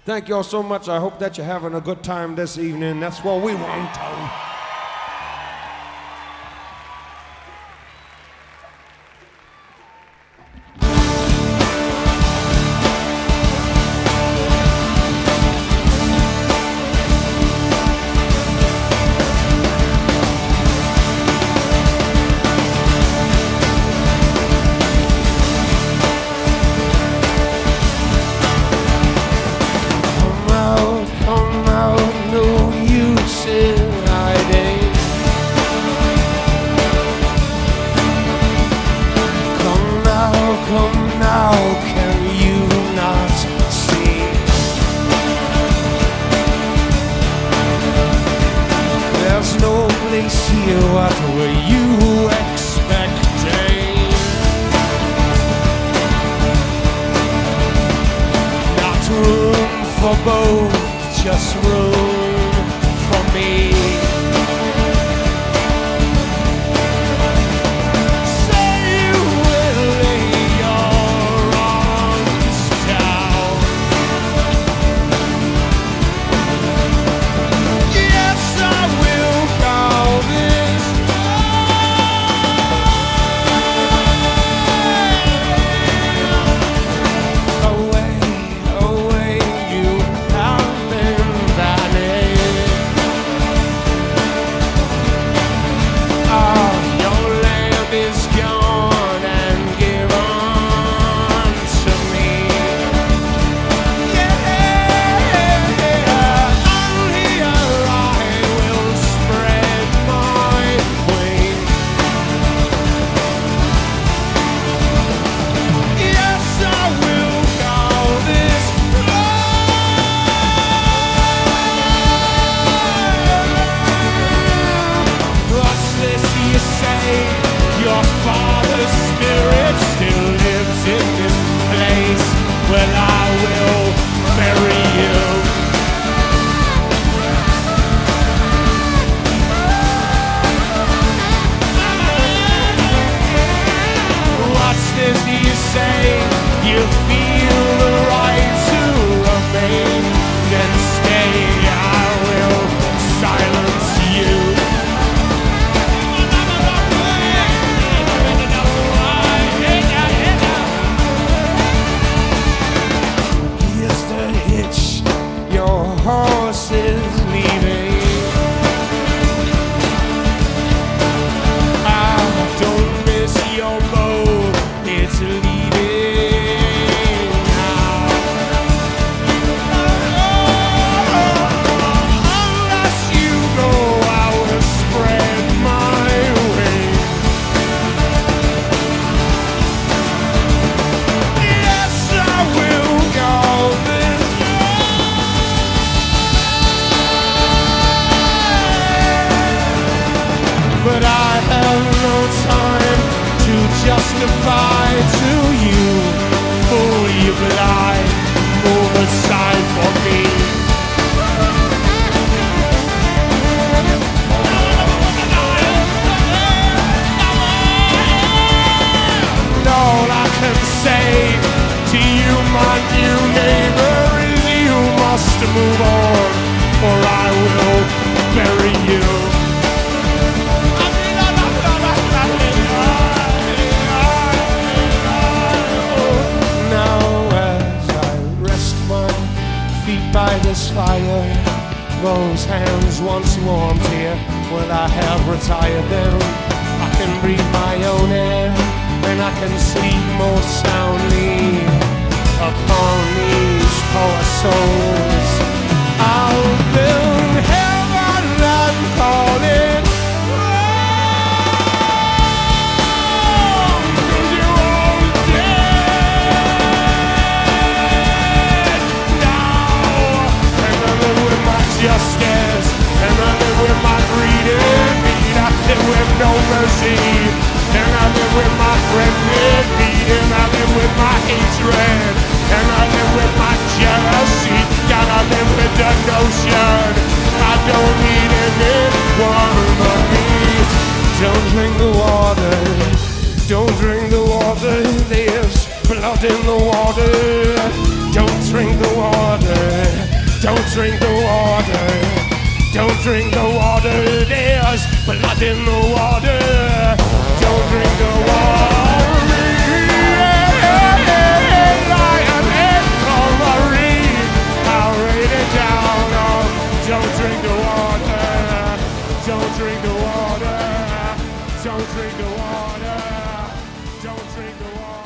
Thank you all so much. I hope that you're having a good time this evening. That's what we want to. What were you expecting? Not room for both, just room for me. Say you will lay your arms down. Yes, I will call this. Justify to you, fool you blind, move aside for me. And all I can say to you, my new neighbor, is you must move on, or I will bury you. By this fire, those hands once warmed here, well, I have retired them. I can breathe my own air, and I can sleep more soundly upon these poor souls. I'll build heaven and call it justice, and I live with my greed and need. I live with no mercy, and I live with my friendly need, and I live with my hatred, and I live with my jealousy. God, I live with the notion I don't need anyone but me. Don't drink the water, don't drink the water. There's blood in the water. Don't drink the water. drink the water. Don't drink the water. There's blood in the water. Don't drink the water. Lion and Wolverine. I'll rain it down. Oh, don't drink the water. Don't drink the water. Don't drink the water. Don't drink the water.